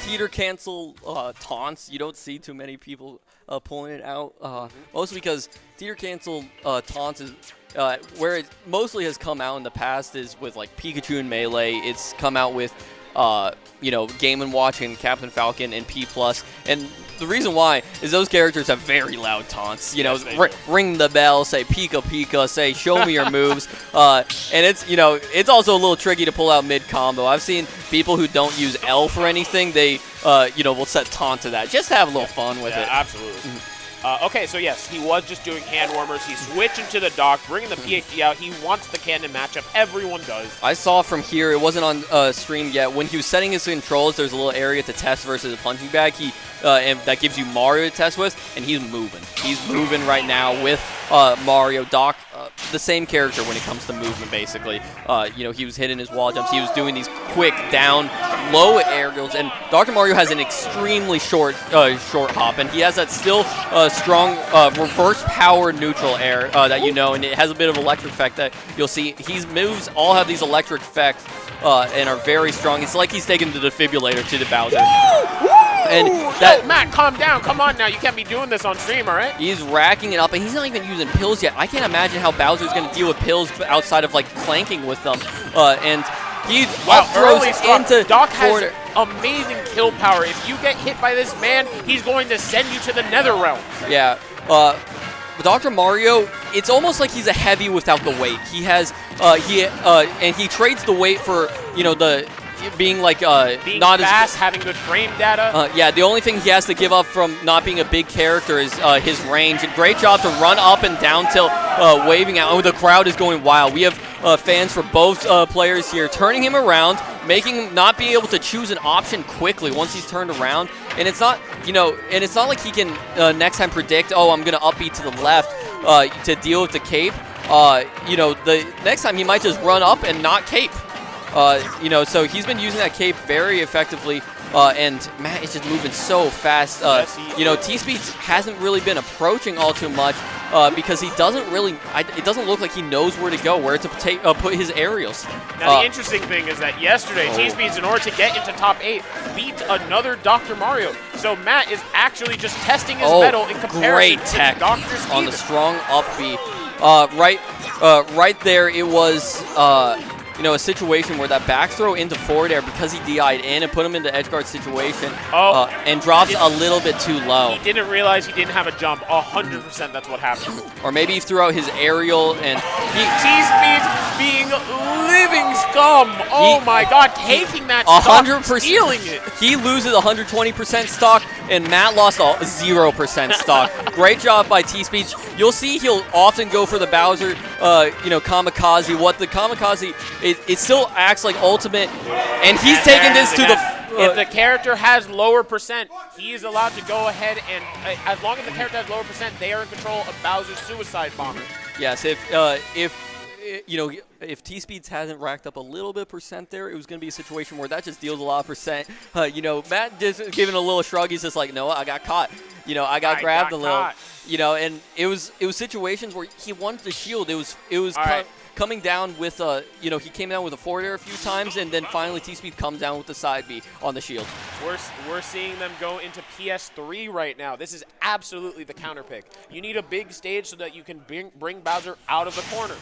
teeter cancel taunts. You don't see too many people pulling it out, mostly because teeter cancel taunts is where it mostly has come out in the past is with like Pikachu and Melee. It's come out with Game & Watch and Captain Falcon and P+. And the reason why is those characters have very loud taunts. Ring the bell, say Pika Pika, say show me your moves. And it's also a little tricky to pull out mid combo. I've seen people who don't use L for anything. They will set taunt to that. Just to have a little fun with it. Absolutely. Okay, so yes, he was just doing hand warmers. He's switching to the dock, bringing the PhD out. He wants the cannon matchup. Everyone does. I saw from here, it wasn't on stream yet, when he was setting his controls, there's a little area to test versus a punching bag. And that gives you Mario to test with, and he's moving. He's moving right now with Mario. Doc, the same character when it comes to movement, basically. He was hitting his wall jumps. He was doing these quick down, low aerials, and Dr. Mario has an extremely short hop, and he has that still strong reverse power neutral air that and it has a bit of electric effect that you'll see. His moves all have these electric effects and are very strong. It's like he's taking the defibrillator to the Bowser. And Matt, calm down. Come on now. You can't be doing this on stream, all right? He's racking it up, and he's not even using pills yet. I can't imagine how Bowser's going to deal with pills outside of, clanking with them. And he throws into Doc has amazing kill power. If you get hit by this man, he's going to send you to the nether realm. Yeah. Dr. Mario, it's almost like he's a heavy without the weight. He has, and he trades the weight for, being not fast, having good frame data. The only thing he has to give up from not being a big character is his range. And great job to run up and down tilt, waving out. Oh, the crowd is going wild. We have fans for both players here, turning him around, making him not be able to choose an option quickly once he's turned around. And it's not, and it's not like he can next time predict, oh, I'm going to upbeat to the left to deal with the cape. The next time he might just run up and not cape. So he's been using that cape very effectively, and Matt is just moving so fast. Tspeeds hasn't really been approaching all too much because he doesn't really, it doesn't look like he knows where to go, where to put his aerials. Now, the interesting thing is that yesterday, Tspeeds, in order to get into top 8, beat another Dr. Mario. So Matt is actually just testing his mettle in comparison great tech to Dr. on the strong up B. Right there, it was... a situation where that back throw into forward air because he DI'd in and put him into edge guard situation and drops a little bit too low. He didn't realize he didn't have a jump. 100% that's what happened. Or maybe he threw out his aerial and... Tspeeds being living scum. Oh my god, taking that stock, 100%, stealing it. He loses 120% stock, and Matt lost 0% stock. Great job by Tspeeds. You'll see he'll often go for the Bowser, Kamikaze. What the Kamikaze... It still acts like ultimate, and he's taking this to the... if the character has lower percent, he is allowed to go ahead and, as long as the character has lower percent, they are in control of Bowser's suicide bomber. Yes, if Tspeeds hasn't racked up a little bit of percent there, it was going to be a situation where that just deals a lot of percent. Matt just giving a little shrug. He's just like, no, I got caught. I got grabbed a little. And it was situations where he wanted the shield. It was coming down with he came down with a forward air a few times, and then finally Tspeed comes down with the side B on the shield. We're seeing them go into PS3 right now. This is absolutely the counter pick. You need a big stage so that you can bring Bowser out of the corner.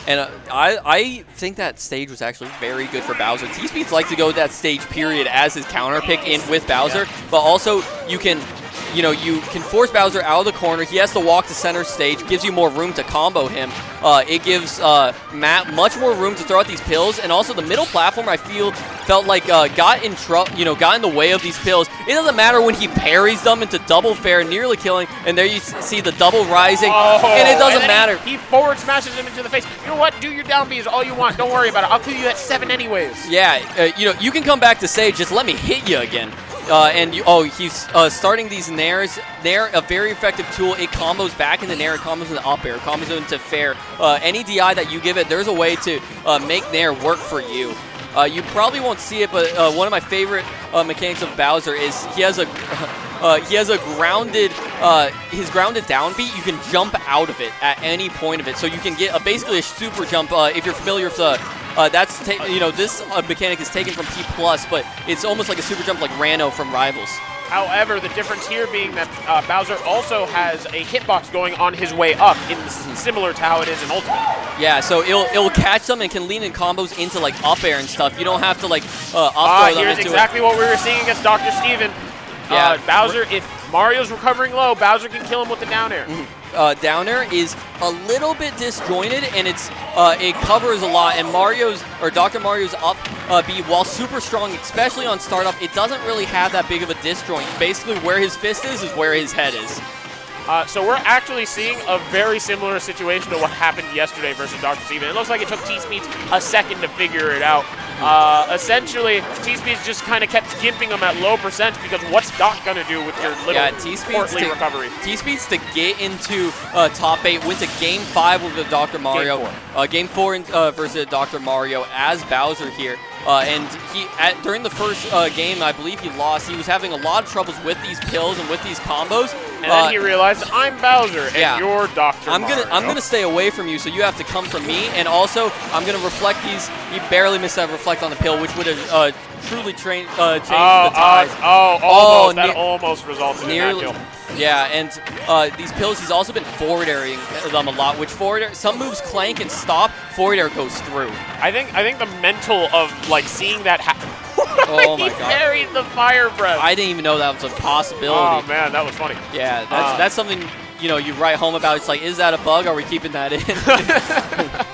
And I think that stage was actually very good for Bowser. Tspeeds like to go that stage period as his counter pick in with Bowser, but also you can force Bowser out of the corner. He has to walk to center stage, gives you more room to combo him. It gives Matt much more room to throw out these pills, and also the middle platform felt like got in the way of these pills. It doesn't matter when he parries them into double fair, nearly killing, and there you see the double rising, and it doesn't matter. He forward smashes him into the face. You know what? Do your down Bs all you want. Don't worry about it. I'll kill you at 7 anyways. Yeah, you can come back to stage. Just let me hit you again. He's starting these nairs. Nair, a very effective tool. It combos back into nair, it combos into up air, combos into fair. Any DI that you give it, there's a way to make nair work for you. You probably won't see it, but one of my favorite mechanics of Bowser is he has a grounded downbeat. You can jump out of it at any point of it, so you can get basically a super jump. If you're familiar with this mechanic is taken from P+, but it's almost like a super jump like Rano from Rivals. However, the difference here being that Bowser also has a hitbox going on his way up, similar to how it is in Ultimate. Yeah, so it'll catch them and can lean in combos into like up air and stuff. You don't have to like up throw them here's into exactly what we were seeing against Dr. Steven. Yeah. Bowser, if Mario's recovering low, Bowser can kill him with the down air. Down air is a little bit disjointed, and it covers a lot. And Dr. Mario's up B, while super strong, especially on startup, it doesn't really have that big of a disjoint. Basically, where his fist is where his head is. So we're actually seeing a very similar situation to what happened yesterday versus Dr. Steven. It looks like it took Tspeeds a second to figure it out. Essentially, Tspeeds just kind of kept gimping him at low percent because what's Doc going to do with your little portly recovery? Tspeeds to get into top 8, went to Game 5 with the Dr. Mario. Game 4 versus Dr. Mario as Bowser here. And during the first game, I believe he lost. He was having a lot of troubles with these pills and with these combos. And then he realized, I'm Bowser, and you're Dr. Mario. I'm gonna stay away from you, so you have to come from me. And also, I'm gonna reflect these. He barely missed that reflect on the pill, which would have truly changed the ties. Almost. That almost resulted in that kill. Yeah, and these pills, he's also been forward airing them a lot, which forward air, some moves clank and stop, forward air goes through. I think the mental of like seeing that happen. Oh my he God. parried the fire breath. I didn't even know that was a possibility. Oh man, that was funny. Yeah, that's something you write home about. It's like, is that a bug? Are we keeping that in?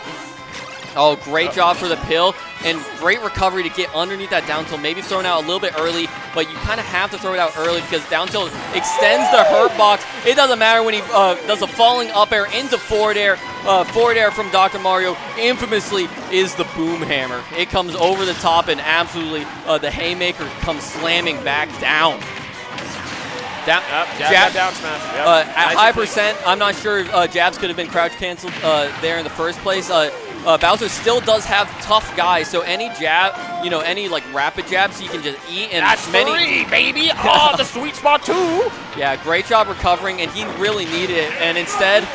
Oh, great job for the pill, and great recovery to get underneath that down tilt. Maybe thrown out a little bit early, but you kind of have to throw it out early because down tilt extends the hurt box. It doesn't matter when he does a falling up air into forward air. Forward air from Dr. Mario infamously is the boom hammer. It comes over the top, and absolutely the haymaker comes slamming back down. Down smash. Yep. At high percent, I'm not sure if jabs could have been crouch canceled there in the first place. Bowser still does have tough guys, so any jab, any like rapid jabs he can just eat. And that's three, baby. Oh, the sweet spot too. Yeah, great job recovering, and he really needed it. And instead,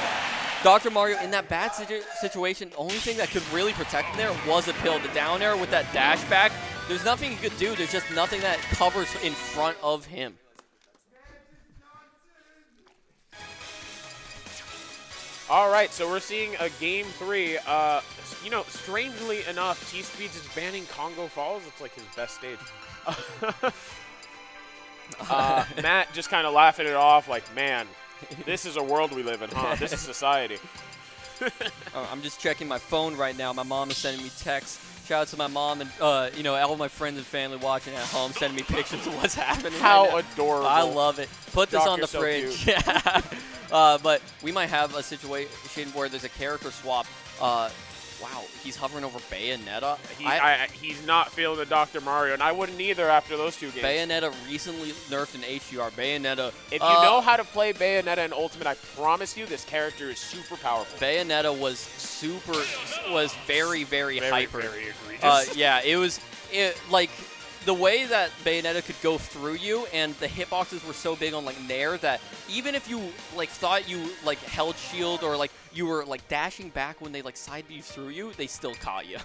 Dr. Mario in that bad situation, the only thing that could really protect him there was a pill. The down air with that dash back, there's nothing he could do. There's just nothing that covers in front of him. All right, so we're seeing a Game 3. Strangely enough, Tspeeds is banning Congo Falls. It's like his best stage. Matt just kind of laughing it off like, man, this is a world we live in, huh? This is society. I'm just checking my phone right now. My mom is sending me texts. Shout out to my mom and, all my friends and family watching at home, sending me pictures of what's happening. How adorable. I love it. Put this on the fridge. So yeah. But we might have a situation where there's a character swap. Wow, he's hovering over Bayonetta. He's not feeling the Dr. Mario, and I wouldn't either after those two games. Bayonetta recently nerfed in HDR. Bayonetta. If you know how to play Bayonetta in Ultimate, I promise you this character is super powerful. Bayonetta was very, very hyper. Very egregious. Yeah, it was like the way that Bayonetta could go through you, and the hitboxes were so big on like Nair that even if you like thought you like held shield or like you were like dashing back when they like side beat through you, they still caught you.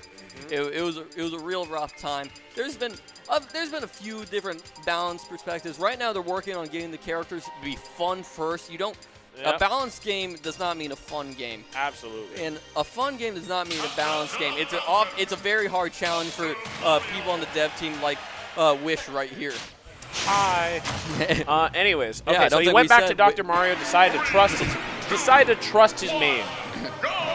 It was a real rough time. There's been a few different balance perspectives. Right now they're working on getting the characters to be fun first. A balanced game does not mean a fun game. Absolutely. And a fun game does not mean a balanced game. It's a very hard challenge for people on the dev team like Wish right here. Hi. Anyways, okay, Yeah, so he went back to Dr. Mario, decided to trust his main.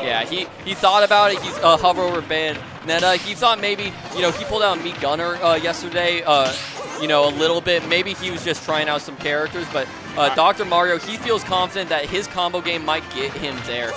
Yeah, he thought about it. He's hover over Bayonetta. He thought maybe, he pulled out Meat Gunner yesterday, a little bit. Maybe he was just trying out some characters, but Dr. Mario, he feels confident that his combo game might get him there.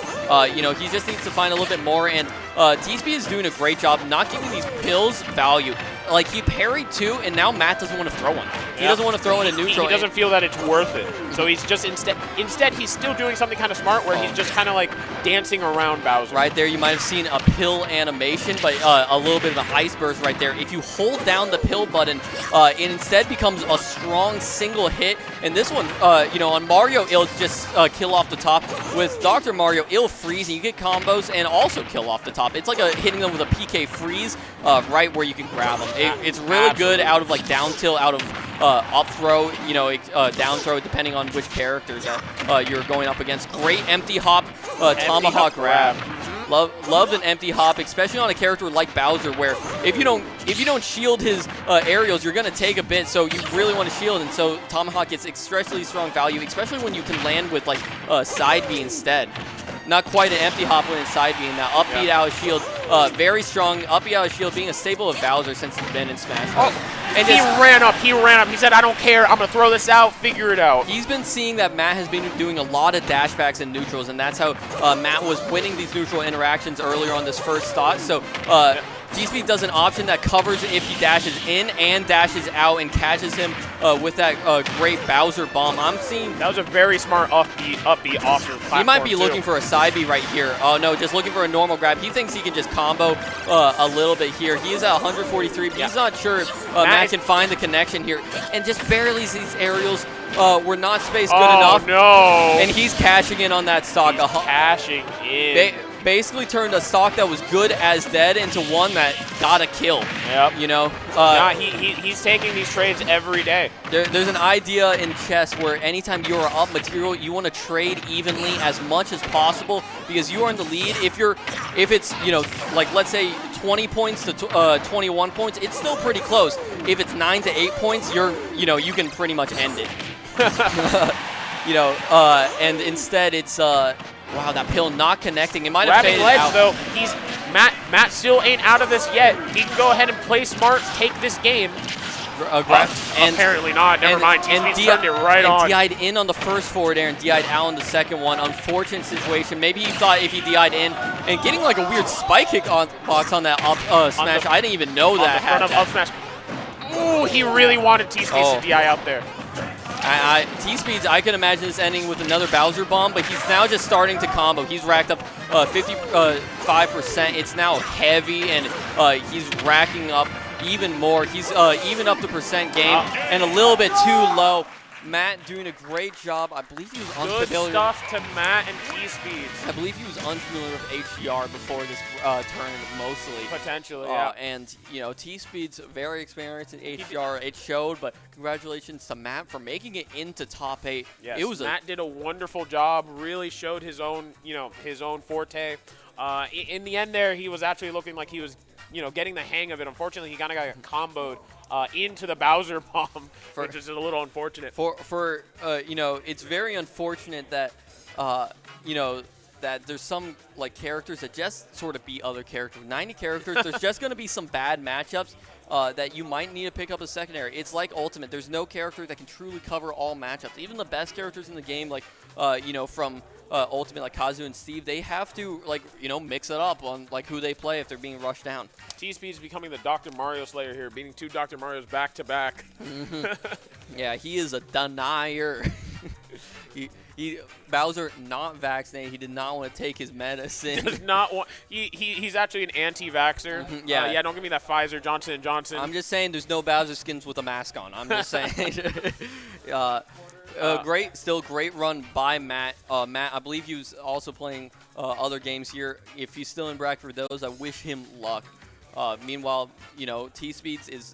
He just needs to find a little bit more, and Tspeeds is doing a great job not giving these pills value. Like, he parried two, and now Matt doesn't want to throw one. He doesn't want to throw in a neutral. He doesn't feel that it's worth it. So he's just instead he's still doing something kind of smart where he's just kind of like dancing around Bowser. Right there, you might have seen a pill animation, but a little bit of an ice burst right there. If you hold down the pill button, it instead becomes a strong single hit. And this one, on Mario, it'll just kill off the top. With Dr. Mario, it'll freeze, and you get combos and also kill off the top. It's like hitting them with a PK freeze right where you can grab them. It's really good out of like down tilt, out of up throw, down throw, depending on which characters that you're going up against. Great empty hop, tomahawk grab. Loved an empty hop, especially on a character like Bowser, where if you don't shield his aerials, you're gonna take a bit. So you really want to shield, and so tomahawk gets extremely strong value, especially when you can land with like side B instead. Not quite an empty hop when it's side B. Now up B out of shield, very strong. Up B out of shield being a staple of Bowser since he's been in Smash. And he ran up. He said, "I don't care. I'm gonna throw this out. Figure it out." He's been seeing that Matt has been doing a lot of dashbacks and neutrals, and that's how Matt was winning these neutral interactions earlier on this first stock. So Tspeeds does an option that covers if he dashes in and dashes out and catches him with that great Bowser bomb. I'm seeing that was a very smart up B off your platform. He might be looking for a side B right here. Oh no, just looking for a normal grab. He thinks he can just combo a little bit here. He is at 143, but he's not sure if Matt can find the connection here. And just barely these aerials were not spaced good enough. Oh no! And he's cashing in on that stock. He's cashing in. Basically turned a stock that was good as dead into one that got a kill. Yep. He's taking these trades every day. There's an idea in chess where anytime you are up material, you want to trade evenly as much as possible because you are in the lead. If it's like let's say 20 points to 21 points, it's still pretty close. If it's 9 to 8 points, you can pretty much end it. And instead it's wow, that pill not connecting. It might have faded ledge, out. Though Matt still ain't out of this yet. He can go ahead and play smart, take this game. Apparently not. Never mind. Tspeeds turned it right on. DI'd in on the first forward air and DI'd out on the second one. Unfortunate situation. Maybe he thought if he DI'd in and getting like a weird spike kick box on that up smash. I didn't even know that happened. Up smash. Ooh, he really wanted Tspeeds to DI out there. Tspeeds, I can imagine this ending with another Bowser bomb, but he's now just starting to combo. He's racked up 55%. It's now heavy, and he's racking up even more. He's even up the percent game and a little bit too low. Matt doing a great job. I believe he was unfamiliar. Good stuff to Matt and Tspeeds. I believe he was unfamiliar with HDR before this tournament, mostly. Potentially, yeah. And, Tspeeds very experienced in HDR. It showed, but congratulations to Matt for making it into top 8. Yes, Matt did a wonderful job, really showed his own, his own forte. In the end there, he was actually looking like he was, getting the hang of it. Unfortunately, he kind of got comboed into the Bowser bomb, which is a little unfortunate. It's very unfortunate that, that there's some characters that just sort of beat other characters. 90 characters, there's just going to be some bad matchups that you might need to pick up a secondary. It's like Ultimate. There's no character that can truly cover all matchups. Even the best characters in the game, from Ultimate, like Kazu and Steve, they have to mix it up on who they play if they're being rushed down. Tspeeds becoming the Dr. Mario Slayer here, beating 2 Dr. Marios back to back. Yeah, he is a denier. Bowser not vaccinated. He did not want to take his medicine. Does not want. He's actually an anti-vaxxer. Yeah. Don't give me that Pfizer, Johnson & Johnson. I'm just saying there's no Bowser skins with a mask on. I'm just saying. Great run by Matt. Matt, I believe he was also playing other games here. If he's still in bracket for those, I wish him luck. Meanwhile, Tspeeds is